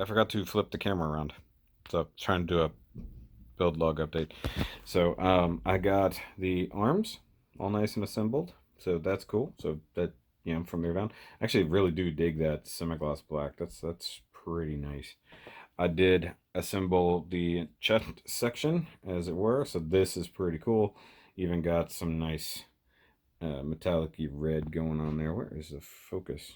I forgot to flip the camera around. So trying to do a build log update. So I got the arms all nice and assembled. So that's cool. So that, from there down. Actually really do dig that semi-gloss black. That's pretty nice. I did assemble the chest section, as it were. So this is pretty cool. Even got some nice metallic-y red going on there. Where is the focus?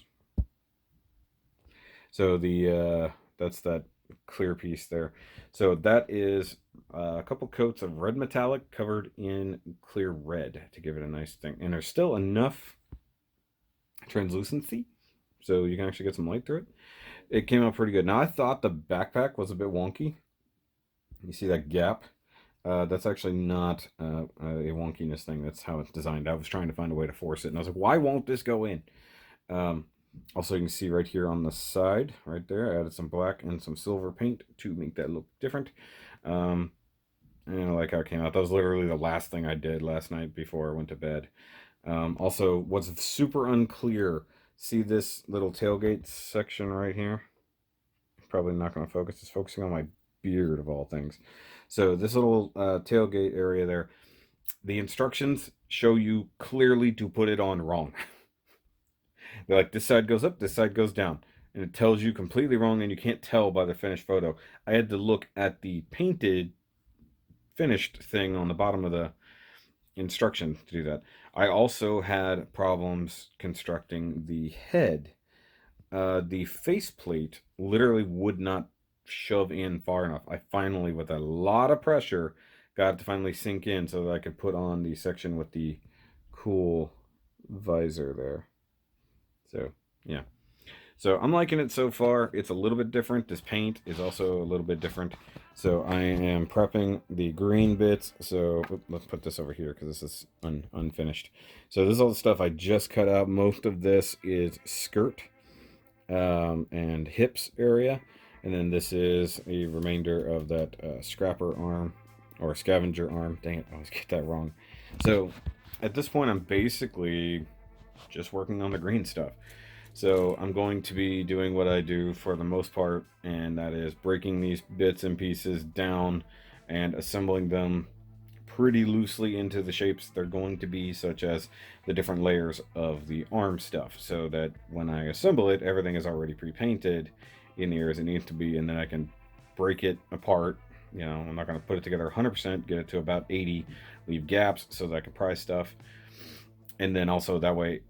So the that's that clear piece there. So that is a couple coats of red metallic covered in clear red to give it a nice thing. And there's still enough translucency, so you can actually get some light through it. It came out pretty good. Now I thought the backpack was a bit wonky. You see that gap? That's actually not a wonkiness thing. That's how it's designed. I was trying to find a way to force it, and I was like, why won't this go in? Also, you can see right here on the side, right there, I added some black and some silver paint to make that look different. And I like how it came out. That was literally the last thing I did last night before I went to bed. Also, what's super unclear, see this little tailgate section right here? Probably not going to focus. It's focusing on my beard, of all things. So this little tailgate area there, the instructions show you clearly to put it on wrong. They're like, this side goes up, this side goes down. And it tells you completely wrong, and you can't tell by the finished photo. I had to look at the painted, finished thing on the bottom of the instruction to do that. I also had problems constructing the head. The faceplate literally would not shove in far enough. I finally, with a lot of pressure, got it to finally sink in so that I could put on the section with the cool visor there. So, yeah. So I'm liking it so far. It's a little bit different. This paint is also a little bit different. So I am prepping the green bits. So let's put this over here because this is unfinished. So this is all the stuff I just cut out. Most of this is skirt and hips area. And then this is a remainder of that scrapper arm or scavenger arm. Dang it, I always get that wrong. So at this point, I'm basically just working on the green stuff. So I'm going to be doing what I do for the most part, and that is breaking these bits and pieces down and assembling them pretty loosely into the shapes they're going to be, such as the different layers of the arm stuff, so that when I assemble it, everything is already pre-painted in the areas it needs to be, and then I can break it apart. I'm not going to put it together 100%, get it to about 80, leave gaps so that I can pry stuff. And then also that way,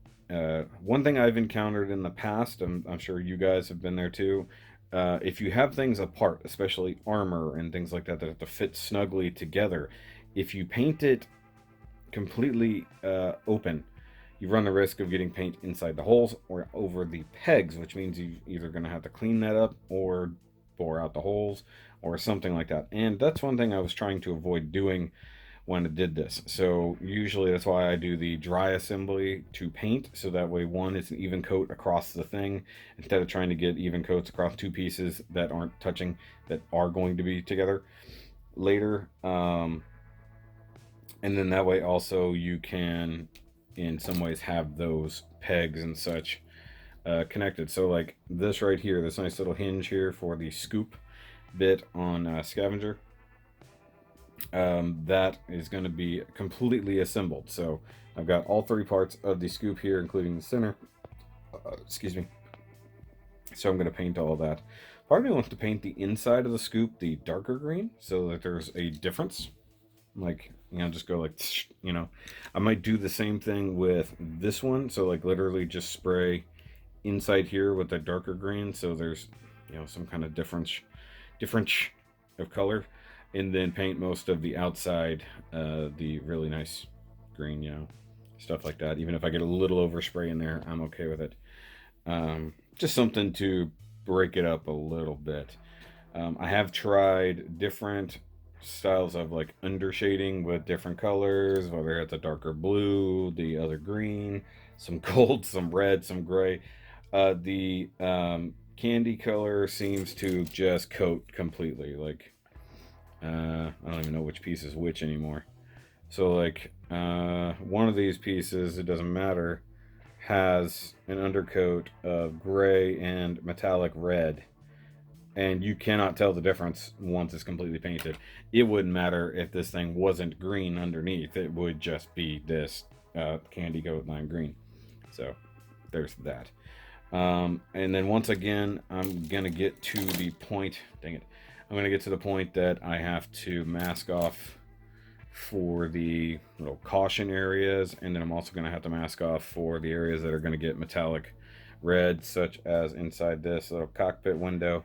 one thing I've encountered in the past, I'm sure you guys have been there too, if you have things apart, especially armor and things like that that have to fit snugly together, if you paint it completely open, you run the risk of getting paint inside the holes or over the pegs, which means you're either going to have to clean that up or bore out the holes or something like that. And that's one thing I was trying to avoid doing when I did this. So usually that's why I do the dry assembly to paint, so that way one, it's an even coat across the thing instead of trying to get even coats across two pieces that aren't touching, that are going to be together later. And then that way also you can in some ways have those pegs and such connected. So like this right here, this nice little hinge here for the scoop bit on scavenger, that is going to be completely assembled. So I've got all three parts of the scoop here, including the center. Excuse me. So I'm going to paint all of that. Part of me wants to paint the inside of the scoop the darker green so that there's a difference. Like, just go like, I might do the same thing with this one. So like literally just spray inside here with the darker green. So there's, some kind of difference of color, and then paint most of the outside the really nice green, stuff like that. Even if I get a little overspray in there, I'm okay with it. Just something to break it up a little bit. I have tried different styles of like undershading with different colors, whether it's a darker blue, the other green, some gold, some red, some gray. The candy color seems to just coat completely. Like, I don't even know which piece is which anymore. So like one of these pieces, it doesn't matter, has an undercoat of gray and metallic red. and you cannot tell the difference once it's completely painted. It wouldn't matter if this thing wasn't green underneath. It would just be this candy coat lime green. So there's that. And then once again, I'm gonna get to the point, dang it, I'm gonna get to the point that I have to mask off for the little caution areas, and then I'm also gonna have to mask off for the areas that are gonna get metallic red, such as inside this little cockpit window.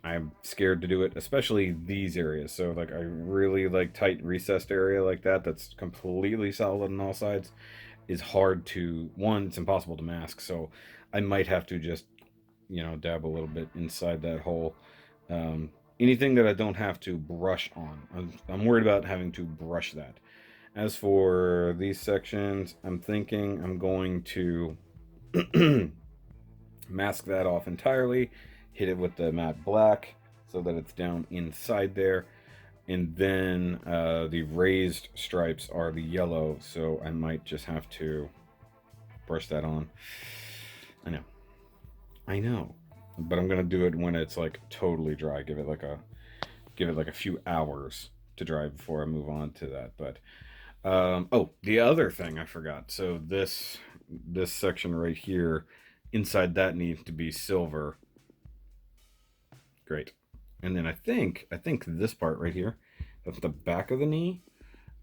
I'm scared to do it, especially these areas. So like I really like tight recessed area like that that's completely solid on all sides is hard to, one, it's impossible to mask. So I might have to just, you know, dab a little bit inside that hole. Anything that I don't have to brush on, I'm worried about having to brush that. As for these sections, I'm thinking I'm going to mask that off entirely, hit it with the matte black so that it's down inside there, and then the raised stripes are the yellow, so I might just have to brush that on. I know, but I'm gonna do it when it's like totally dry. Give it like a few hours to dry before I move on to that. But oh, the other thing I forgot. So this section right here, inside that needs to be silver. Great. And then I think this part right here, that's the back of the knee.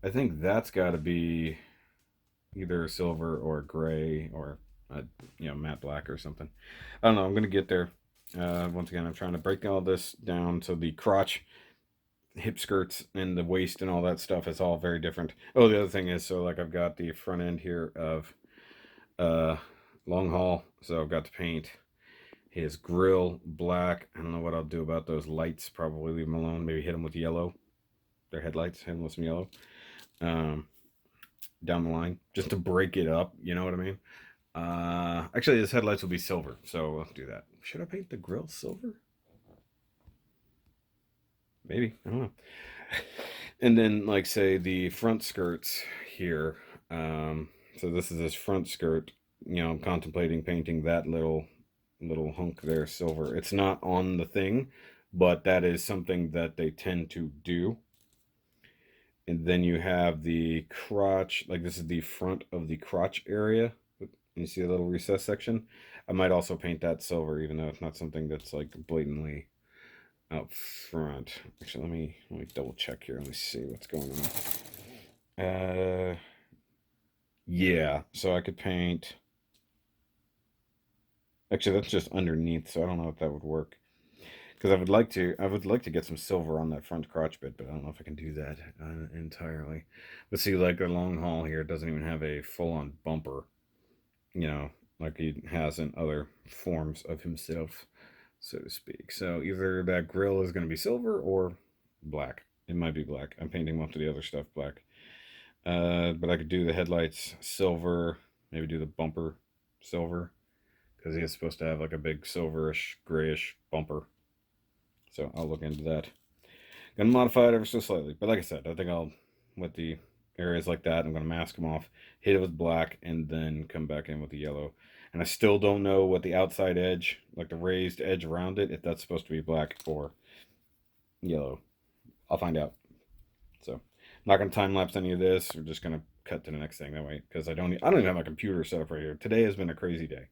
I think that's got to be either silver or gray or you know, matte black or something. I don't know. I'm gonna get there. Once again, I'm trying to break all this down so the crotch, hip skirts, and the waist and all that stuff is all very different. Oh, the other thing is, so like I've got the front end here of long haul, so I've got to paint his grill black. I don't know what I'll do about those lights. Probably leave them alone. Maybe hit them with yellow. Their headlights, hit them with some yellow. Down the line, just to break it up. You know what I mean? Actually, his headlights will be silver, so let's do that. Should I paint the grill silver? Maybe, I don't know. And then, like, say the front skirts here. So this is his front skirt. You know, I'm contemplating painting that little hunk there silver. It's not on the thing, but that is something that they tend to do. And then you have the crotch, like this is the front of the crotch area. You see a little recess section. I might also paint that silver, even though it's not something that's like blatantly out front. Actually, let me double check here. Let me see what's going on. Yeah, so I could paint. Actually, that's just underneath, so I don't know if that would work. Because I would like to get some silver on that front crotch bit, but I don't know if I can do that entirely. But see, like the long haul here doesn't even have a full-on bumper, you know, like he has in other forms of himself, so to speak. So either that grill is going to be silver or black. It might be black. I'm painting most of the other stuff black. But I could do the headlights silver, maybe do the bumper silver, because he is supposed to have like a big silverish, grayish bumper. So I'll look into that. Gonna modify it ever so slightly. But like I said, I think I'll, with the areas like that, I'm gonna mask them off, hit it with black, and then come back in with the yellow. And I still don't know what the outside edge, like the raised edge around it, if that's supposed to be black or yellow. I'll find out. So I'm not gonna time lapse any of this. We're just gonna cut to the next thing that way, because I don't even have my computer set up right here. Today has been a crazy day.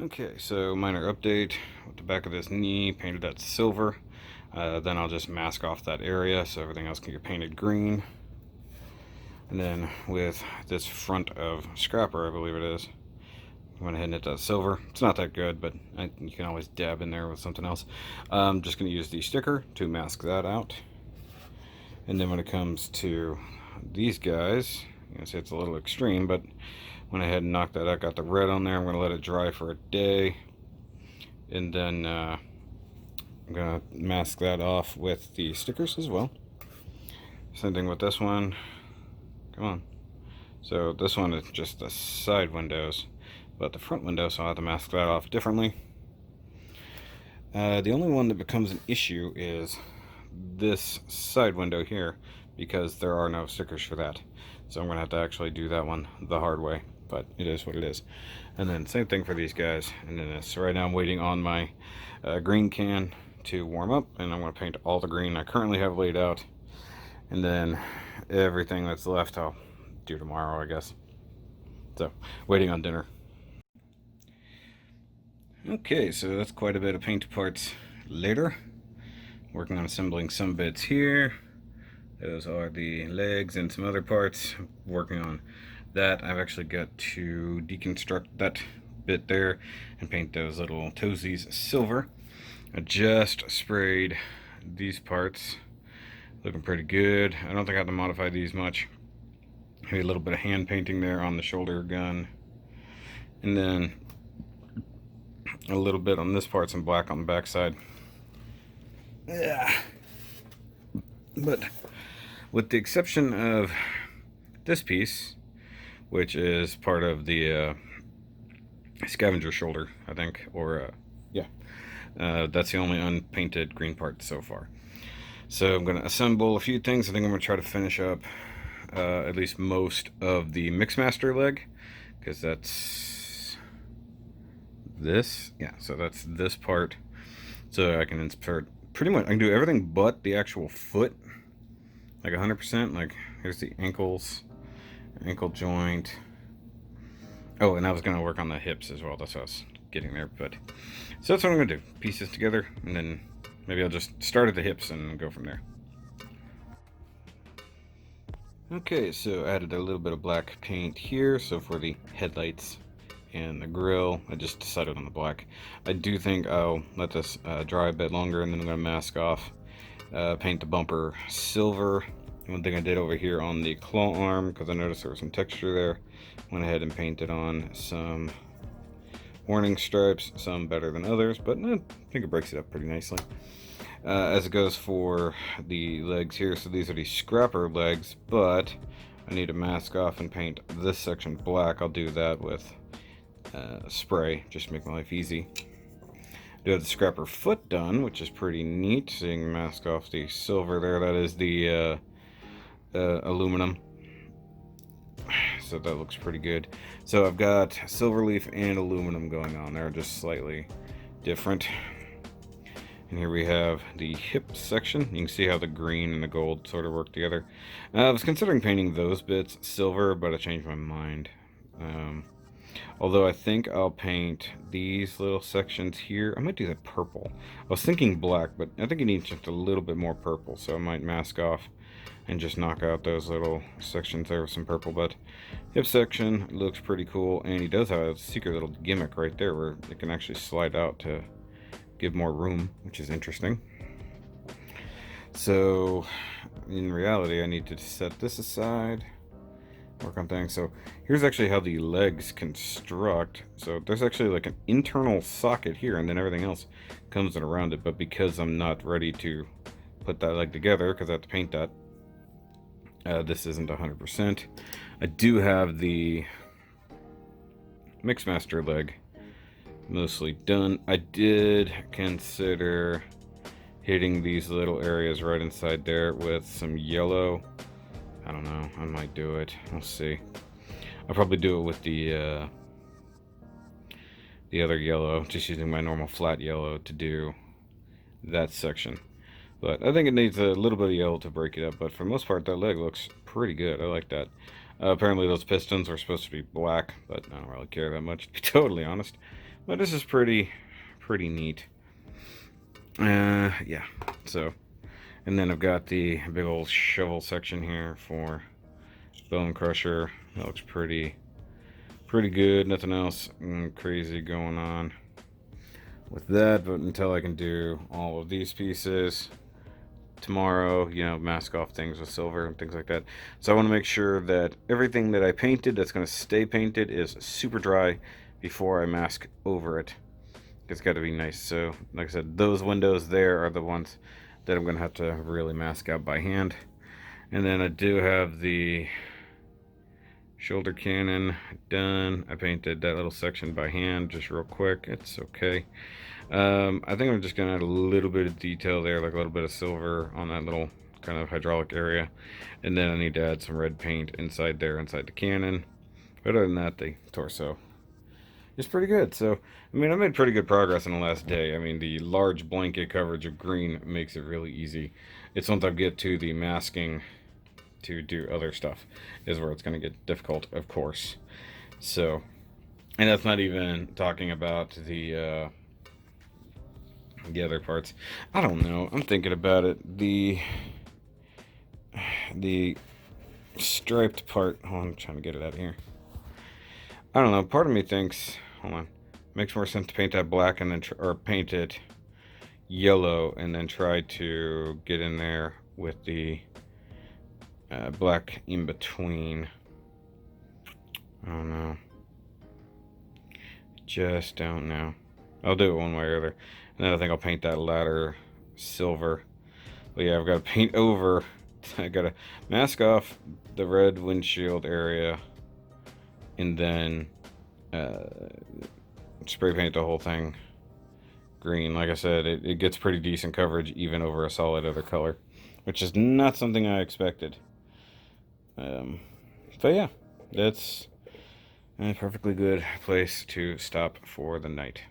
Okay, so minor update with the back of this knee, painted that silver. Then I'll just mask off that area so everything else can get painted green. And then with this front of Scrapper, I believe it is, I went ahead and hit that silver. It's not that good, but you can always dab in there with something else. I'm just going to use the sticker to mask that out. And then when it comes to these guys, you can see it's a little extreme, but went ahead and knocked that out, got the red on there. I'm going to let it dry for a day, and then I'm going to mask that off with the stickers as well. Same thing with this one. Come on. So this one is just the side windows, but the front window, so I'll have to mask that off differently. The only one that becomes an issue is this side window here, because there are no stickers for that. So I'm going to have to actually do that one the hard way. but it is what it is. And then same thing for these guys. And then this. Right now I'm waiting on my green can to warm up, and I'm going to paint all the green I currently have laid out. And then everything that's left I'll do tomorrow, I guess. So, waiting on dinner. Okay, so that's quite a bit of paint parts later. Working on assembling some bits here. Those are the legs and some other parts. Working on that. I've actually got to deconstruct that bit there and paint those little toesies silver. I just sprayed these parts. Looking pretty good. I don't think I have to modify these much. Maybe a little bit of hand painting there on the shoulder gun. And then a little bit on this part, some black on the backside. Yeah. But with the exception of this piece, which is part of the scavenger shoulder, I think, or yeah, that's the only unpainted green part so far. So I'm going to assemble a few things. I think I'm going to try to finish up at least most of the Mixmaster leg, because that's this. Yeah, so that's this part. So I can insert pretty much, I can do everything but the actual foot, like 100%. Like, here's the ankles, ankle joint. Oh, and I was going to work on the hips as well. That's what I was getting there. But so that's what I'm going to do. Pieces together, and then maybe I'll just start at the hips and go from there. Okay, so I added a little bit of black paint here. So for the headlights and the grill, I just decided on the black. I do think I'll let this dry a bit longer, and then I'm going to mask off, paint the bumper silver. One thing I did over here on the claw arm, because I noticed there was some texture there, went ahead and painted on some warning stripes, some better than others, but I think it breaks it up pretty nicely. As it goes for the legs here, so these are the scrapper legs, but I need to mask off and paint this section black. I'll do that with spray, just to make my life easy. Do have the scrapper foot done, which is pretty neat. So you can mask off the silver there. That is the aluminum. So that looks pretty good. So I've got silver leaf and aluminum going on there, just slightly different. And here we have the hip section. You can see how the green and the gold sort of work together. I was considering painting those bits silver, but I changed my mind. Although I think I'll paint these little sections here. I might do that purple. I was thinking black, but I think it needs just a little bit more purple, so I might mask off and just knock out those little sections there with some purple. But hip section looks pretty cool, and he does have a secret little gimmick right there where it can actually slide out to give more room, which is interesting. So in reality, I need to set this aside, work on things. So here's actually how the legs construct. So there's actually like an internal socket here, and then everything else comes in around it. But because I'm not ready to put that leg together, because I have to paint that, this isn't 100%. I do have the Mixmaster leg mostly done. I did consider hitting these little areas right inside there with some yellow. I don't know, I might do it. We'll see. I'll probably do it with the other yellow, just using my normal flat yellow to do that section. But I think it needs a little bit of yellow to break it up, but for the most part that leg looks pretty good. I like that. Apparently those pistons were supposed to be black, but I don't really care that much, to be totally honest. But this is pretty neat. Yeah, so, and then I've got the big old shovel section here for bone crusher. That looks pretty good. Nothing else crazy going on with that, but until I can do all of these pieces tomorrow, you know, mask off things with silver and things like that. So I want to make sure that everything that I painted that's going to stay painted is super dry before I mask over it. It's got to be nice. So like I said, those windows there are the ones that I'm going to have to really mask out by hand. And then I do have the shoulder cannon done. I painted that little section by hand just real quick. It's okay. I think I'm just gonna add a little bit of detail there, like a little bit of silver on that little kind of hydraulic area. And then I need to add some red paint inside there, inside the cannon. But other than that, the torso is pretty good. So, I mean, I made pretty good progress in the last day. I mean, the large blanket coverage of green makes it really easy. It's once I get to the masking to do other stuff is where it's going to get difficult, of course. So, and that's not even talking about the other parts. I don't know. I'm thinking about it. The striped part. Oh, I'm trying to get it out of here. I don't know. Part of me thinks, hold on, makes more sense to paint that black and then or paint it yellow and then try to get in there with the black in between. I don't know. Just don't know. I'll do it one way or other. And then I think I'll paint that ladder silver. But yeah, I've got to paint over. I got to mask off the red windshield area. And then spray paint the whole thing green. Like I said, it gets pretty decent coverage even over a solid other color. Which is not something I expected. But yeah, that's a perfectly good place to stop for the night.